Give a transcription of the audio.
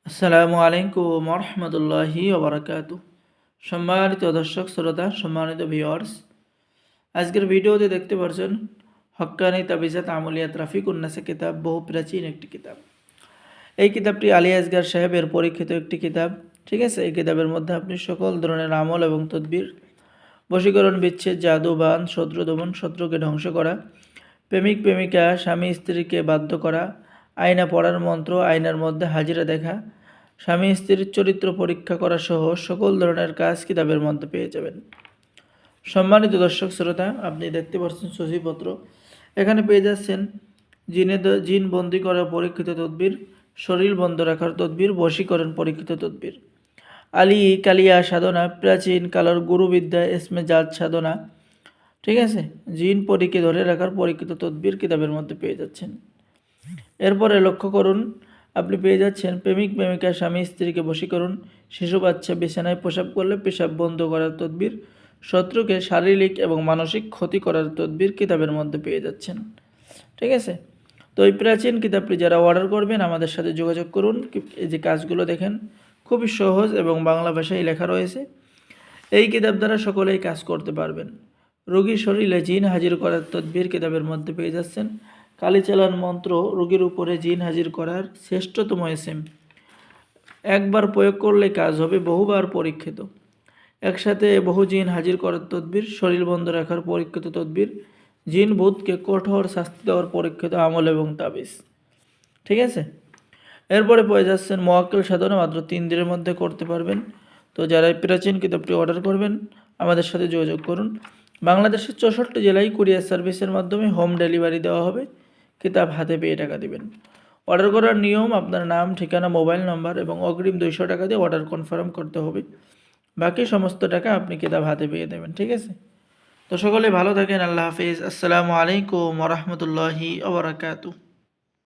আসসালামু আলাইকুম রহমতুল্লাহি ওবরাকাতু। সম্মানিত দর্শক শ্রোতা, সম্মানিত ভিউয়ার্স, আজকের ভিডিওতে দেখতে পাচ্ছেন হক্কানি তাবিজাত আমলিয়াত রাফিক উন্নাসে কিতাব, বহু প্রাচীন একটি কিতাব। এই কিতাবটি আলী আসগার সাহেবের পরীক্ষিত একটি কিতাব। ঠিক আছে, এই কিতাবের মধ্যে আপনি সকল ধরনের আমল এবং তদবির, বশীকরণ, বিচ্ছেদ, জাদু, বান, শত্রু দমন, শত্রুকে ধ্বংস করা, প্রেমিক প্রেমিকা স্বামী স্ত্রীকে বাধ্য করা, আয়না পড়ার মন্ত্র, আয়নার মধ্যে হাজিরা দেখা, স্বামী স্ত্রীর চরিত্র পরীক্ষা করা সহ সকল ধরনের কাজ কিতাবের মধ্যে পেয়ে যাবেন। সম্মানিত দর্শক শ্রোতা, আপনি দেখতে পাচ্ছেন সূচিপত্র। এখানে পেয়ে যাচ্ছেন জিন বন্দি করার পরীক্ষিত তদবির, শরীর বন্ধ রাখার তদবির, বশীকরণ পরীক্ষিত তদবির, আলী কালিয়া সাধনা, প্রাচীন কালোর গুরুবিদ্যা, এসমে জাত সাধনা। ঠিক আছে, জিন পরীকে ধরে রাখার পরীক্ষিত তদবির কিতাবের মধ্যে পেয়ে যাচ্ছেন। এরপরে লক্ষ্য করুন, আপনি পেয়ে যাচ্ছেন প্রেমিক প্রেমিকা স্বামী স্ত্রীকে বশীকরণ, শিশু বাচ্চা বিছানায় পেশাব করলে পেশাব বন্ধ করার তদবির, শত্রুকে শারীরিক এবং মানসিক ক্ষতি করার তদবির কিতাবের মধ্যে পেয়ে যাচ্ছেন। ঠিক আছে, তো এই প্রাচীন কিতাবটি যারা অর্ডার করবেন আমাদের সাথে যোগাযোগ করুন। এই যে কাজগুলো দেখেন, খুবই সহজ এবং বাংলা ভাষায় লেখা রয়েছে। এই কিতাব দ্বারা সকলেই কাজ করতে পারবেন। রোগীর শরীরে জিন হাজির করার তদবির কিতাবের মধ্যে পেয়ে যাচ্ছেন। কালিচালান মন্ত্র, রোগীর উপরে জিন হাজির করার শ্রেষ্ঠতম এসএম। একবার প্রয়োগ করলে কাজ হবে বহুবার পরীক্ষিত। একসাথে বহু জিন হাজির করার তদবির, শরীর বন্ধ রাখার পরীক্ষিত তদবির, জিন ভূতকে কঠোর শাস্তি দেওয়ার পরীক্ষিত আমল এবং তাবিজ। ঠিক আছে, এরপরে পেয়ে যাচ্ছেন মোয়াক্কেল সাধনা, মাত্র 3 দিনের মধ্যে করতে পারবেন। তো যারা এই প্রাচীন কিতাবটি অর্ডার করবেন আমাদের সাথে যোগাযোগ করুন। বাংলাদেশের 64 জেলায় কুরিয়ার সার্ভিসের মাধ্যমে হোম ডেলিভারি দেওয়া হবে। কিতাব হাতে পেয়ে টাকা দিবেন। অর্ডার করার নিয়ম, আপনার নাম, ঠিকানা, মোবাইল নাম্বার এবং অগ্রিম 200 টাকা দিয়ে অর্ডার কনফার্ম করতে হবে। বাকি সমস্ত টাকা আপনি কিতাব হাতে পেয়ে দেবেন। ঠিক আছে, তো সকলে ভালো থাকেন। আল্লাহ হাফিজ। আসসালামু আলাইকুম ওয়া রাহমাতুল্লাহি ওয়া বারাকাতুহু।